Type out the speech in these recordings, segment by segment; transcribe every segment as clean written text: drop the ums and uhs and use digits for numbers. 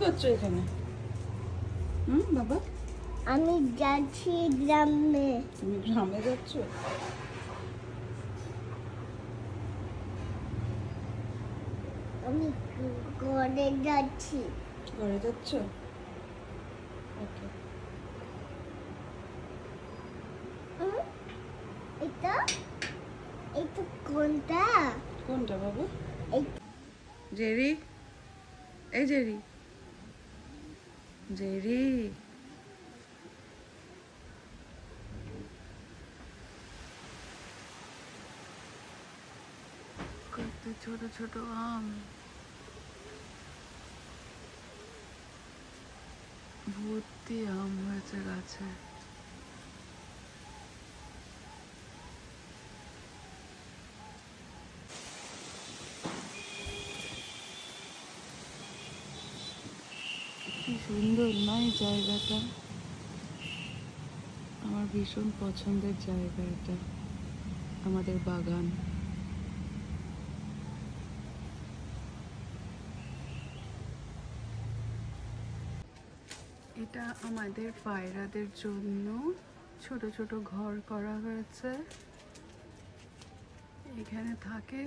করছো এখানে? বাবা আমি যাচ্ছি গ্রামে। তুমি গ্রামে যাচ্ছ? আমি ঘরে যাচ্ছি। ঘরে যাচ্ছ? ওকে। এটা এটা কোনটা? কোনটা বাবু? এই জেরি, এই জেরি, জেরি, কত ছোট ছোট আম, ভর্তি আম হয়েছে গাছে। কি সুন্দর নয় জায়গাটা, আমার ভীষণ পছন্দের জায়গা এটা, আমাদের বাগান। এটা আমাদের পায়রাদের জন্য ছোট ছোট ঘর করা হয়েছে, এখানে থাকে।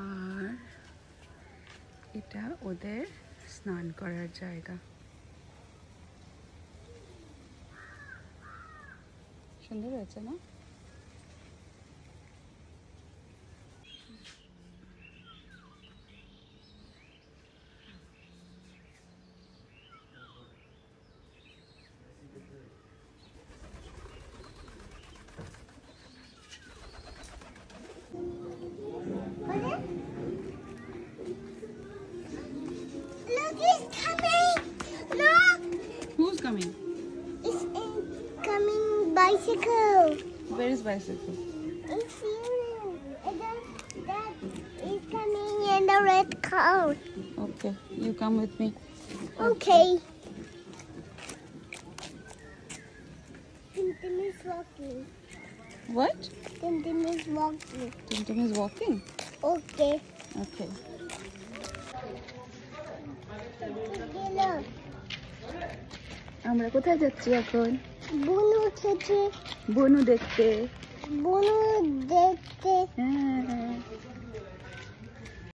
আর এটা ওদের স্নান করার জায়গা। সুন্দর হয়েছে না? Look, it's coming! Look! Who's coming? It's coming bicycle. Where is bicycle? It's you. And that is coming in the red car. Okay, you come with me. Okay. Tintin is walking. What? Tintin is walking. Tintin is walking? Okay. Okay. আমরা কোথায় যাচ্ছি এখন? বনু খেতে। বনু দেখতে। বনু দেখতে। হ্যাঁ।